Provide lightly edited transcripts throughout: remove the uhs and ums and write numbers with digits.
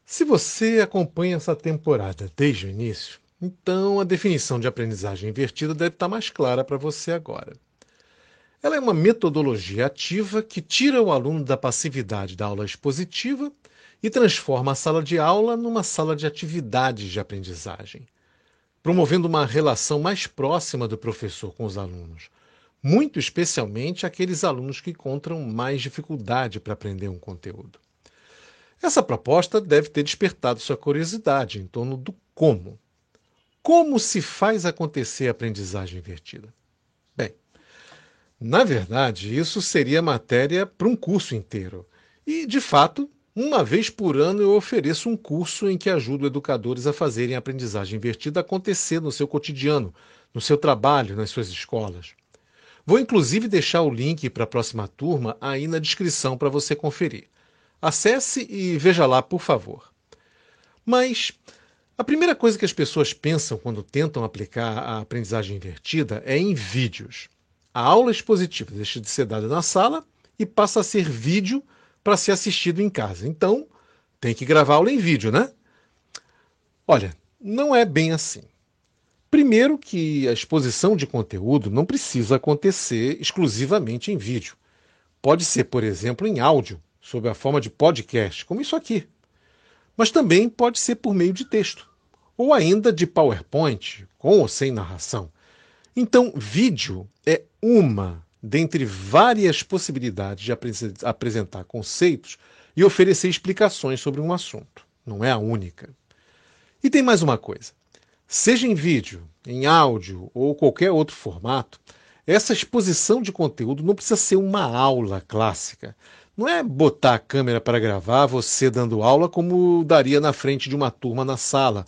Se você acompanha essa temporada desde o início, então a definição de aprendizagem invertida deve estar mais clara para você agora. Ela é uma metodologia ativa que tira o aluno da passividade da aula expositiva e transforma a sala de aula numa sala de atividades de aprendizagem, promovendo uma relação mais próxima do professor com os alunos, muito especialmente aqueles alunos que encontram mais dificuldade para aprender um conteúdo. Essa proposta deve ter despertado sua curiosidade em torno do como. Como se faz acontecer a aprendizagem invertida? Bem, na verdade, isso seria matéria para um curso inteiro. E, de fato, uma vez por ano eu ofereço um curso em que ajudo educadores a fazerem a aprendizagem invertida acontecer no seu cotidiano, no seu trabalho, nas suas escolas. Vou inclusive deixar o link para a próxima turma aí na descrição para você conferir. Acesse e veja lá, por favor. Mas a primeira coisa que as pessoas pensam quando tentam aplicar a aprendizagem invertida é em vídeos. A aula expositiva deixa de ser dada na sala e passa a ser vídeo para ser assistido em casa. Então, tem que gravar a aula em vídeo, né? Olha, não é bem assim. Primeiro que a exposição de conteúdo não precisa acontecer exclusivamente em vídeo. Pode ser, por exemplo, em áudio, sob a forma de podcast, como isso aqui. Mas também pode ser por meio de texto, ou ainda de PowerPoint, com ou sem narração. Então, vídeo é uma dentre várias possibilidades de apresentar conceitos e oferecer explicações sobre um assunto. Não é a única. E tem mais uma coisa. Seja em vídeo, em áudio ou qualquer outro formato, essa exposição de conteúdo não precisa ser uma aula clássica. Não é botar a câmera para gravar você dando aula como daria na frente de uma turma na sala,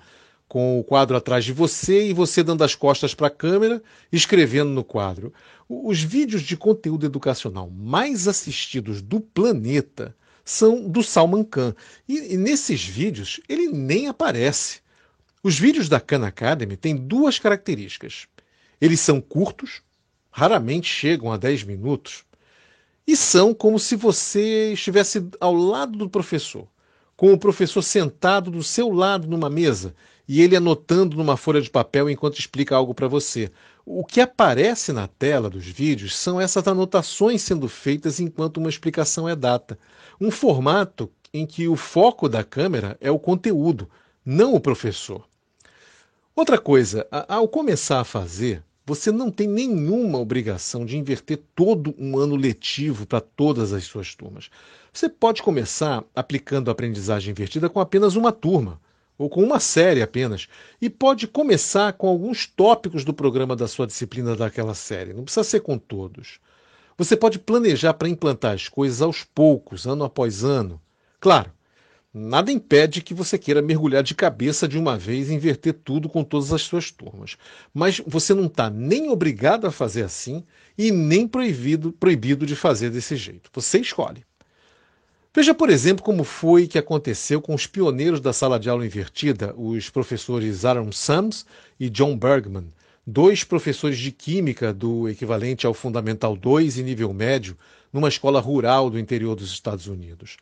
com o quadro atrás de você e você dando as costas para a câmera, escrevendo no quadro. Os vídeos de conteúdo educacional mais assistidos do planeta são do Salman Khan. E nesses vídeos ele nem aparece. Os vídeos da Khan Academy têm duas características. Eles são curtos, raramente chegam a 10 minutos, e são como se você estivesse ao lado do professor, com o professor sentado do seu lado numa mesa e ele anotando numa folha de papel enquanto explica algo para você. O que aparece na tela dos vídeos são essas anotações sendo feitas enquanto uma explicação é dada. Um formato em que o foco da câmera é o conteúdo, não o professor. Outra coisa, ao começar a fazer, você não tem nenhuma obrigação de inverter todo um ano letivo para todas as suas turmas. Você pode começar aplicando a aprendizagem invertida com apenas uma turma, ou com uma série apenas, e pode começar com alguns tópicos do programa da sua disciplina daquela série, não precisa ser com todos. Você pode planejar para implantar as coisas aos poucos, ano após ano. Claro, nada impede que você queira mergulhar de cabeça de uma vez e inverter tudo com todas as suas turmas. Mas você não está nem obrigado a fazer assim e nem proibido de fazer desse jeito. Você escolhe. Veja, por exemplo, como foi que aconteceu com os pioneiros da sala de aula invertida, os professores Aaron Sams e John Bergman, dois professores de química do equivalente ao Fundamental 2 e nível médio, numa escola rural do interior dos Estados Unidos.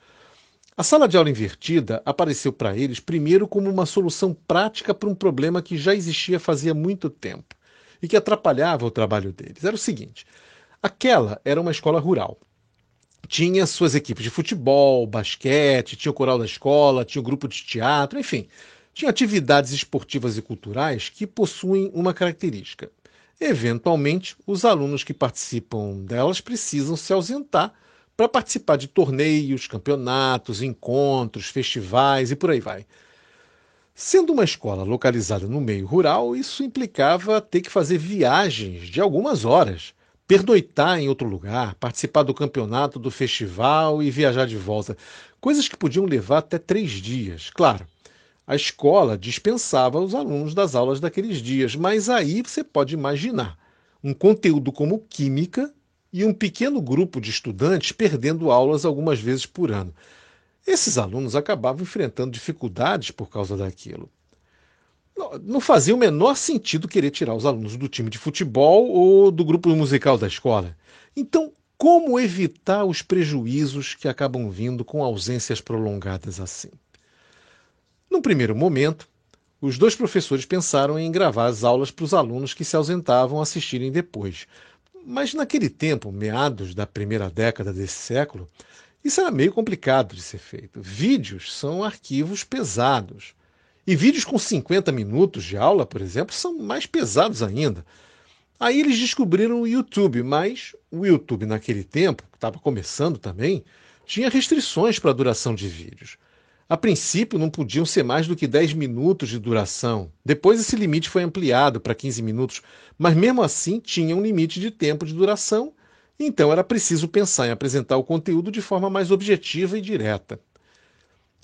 A sala de aula invertida apareceu para eles primeiro como uma solução prática para um problema que já existia fazia muito tempo e que atrapalhava o trabalho deles. Era o seguinte: aquela era uma escola rural. Tinha suas equipes de futebol, basquete, tinha o coral da escola, tinha o grupo de teatro, enfim. Tinha atividades esportivas e culturais que possuem uma característica. Eventualmente, os alunos que participam delas precisam se ausentar para participar de torneios, campeonatos, encontros, festivais e por aí vai. Sendo uma escola localizada no meio rural, isso implicava ter que fazer viagens de algumas horas, pernoitar em outro lugar, participar do campeonato, do festival e viajar de volta. Coisas que podiam levar até 3 dias. Claro, a escola dispensava os alunos das aulas daqueles dias, mas aí você pode imaginar um conteúdo como química e um pequeno grupo de estudantes perdendo aulas algumas vezes por ano. Esses alunos acabavam enfrentando dificuldades por causa daquilo. Não fazia o menor sentido querer tirar os alunos do time de futebol ou do grupo musical da escola. Então, como evitar os prejuízos que acabam vindo com ausências prolongadas assim? Num primeiro momento, os dois professores pensaram em gravar as aulas para os alunos que se ausentavam assistirem depois. Mas naquele tempo, meados da primeira década desse século, isso era meio complicado de ser feito. Vídeos são arquivos pesados. E vídeos com 50 minutos de aula, por exemplo, são mais pesados ainda. Aí eles descobriram o YouTube, mas o YouTube naquele tempo, que estava começando também, tinha restrições para a duração de vídeos. A princípio não podiam ser mais do que 10 minutos de duração. Depois esse limite foi ampliado para 15 minutos, mas mesmo assim tinha um limite de tempo de duração, então era preciso pensar em apresentar o conteúdo de forma mais objetiva e direta.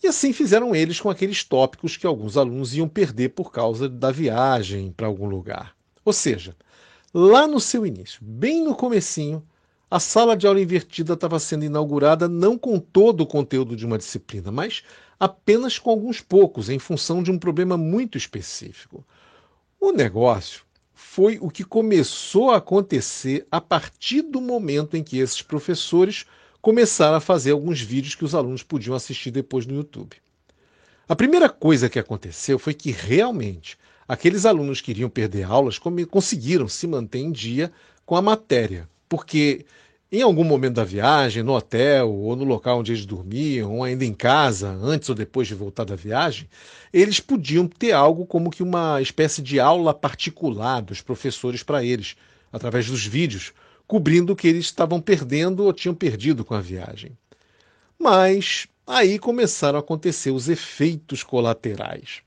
E assim fizeram eles com aqueles tópicos que alguns alunos iam perder por causa da viagem para algum lugar. Ou seja, lá no seu início, bem no comecinho, a sala de aula invertida estava sendo inaugurada não com todo o conteúdo de uma disciplina, mas apenas com alguns poucos, em função de um problema muito específico. O negócio foi o que começou a acontecer a partir do momento em que esses professores começaram a fazer alguns vídeos que os alunos podiam assistir depois no YouTube. A primeira coisa que aconteceu foi que realmente aqueles alunos que iriam perder aulas conseguiram se manter em dia com a matéria, porque em algum momento da viagem, no hotel ou no local onde eles dormiam, ou ainda em casa, antes ou depois de voltar da viagem, eles podiam ter algo como que uma espécie de aula particular dos professores para eles, através dos vídeos, cobrindo o que eles estavam perdendo ou tinham perdido com a viagem. Mas aí começaram a acontecer os efeitos colaterais.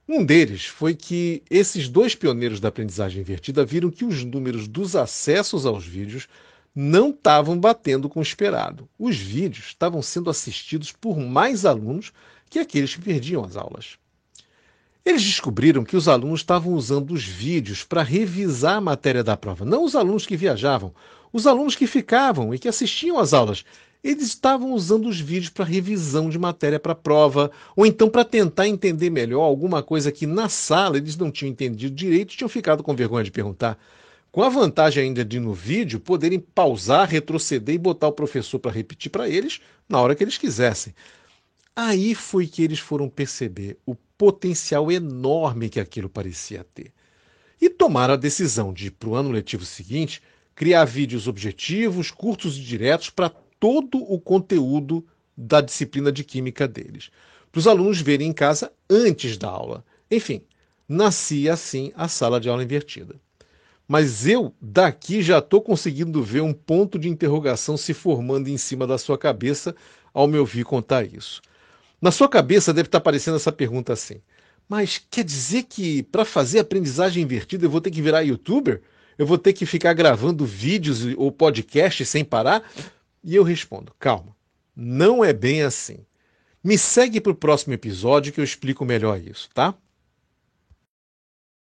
Um deles foi que esses dois pioneiros da aprendizagem invertida viram que os números dos acessos aos vídeos não estavam batendo com o esperado. Os vídeos estavam sendo assistidos por mais alunos que aqueles que perdiam as aulas. Eles descobriram que os alunos estavam usando os vídeos para revisar a matéria da prova. Não os alunos que viajavam, os alunos que ficavam e que assistiam às aulas. Eles estavam usando os vídeos para revisão de matéria para a prova, ou então para tentar entender melhor alguma coisa que na sala eles não tinham entendido direito e tinham ficado com vergonha de perguntar. Com a vantagem ainda de no vídeo poderem pausar, retroceder e botar o professor para repetir para eles na hora que eles quisessem. Aí foi que eles foram perceber o potencial enorme que aquilo parecia ter. E tomaram a decisão de, para o ano letivo seguinte, criar vídeos objetivos, curtos e diretos para todo o conteúdo da disciplina de química deles, para os alunos verem em casa antes da aula. Enfim, nascia assim a sala de aula invertida. Mas eu, daqui, já estou conseguindo ver um ponto de interrogação se formando em cima da sua cabeça ao me ouvir contar isso. Na sua cabeça deve estar aparecendo essa pergunta assim: mas quer dizer que para fazer aprendizagem invertida eu vou ter que virar youtuber? Eu vou ter que ficar gravando vídeos ou podcasts sem parar? E eu respondo: calma, não é bem assim. Me segue para o próximo episódio que eu explico melhor isso, tá?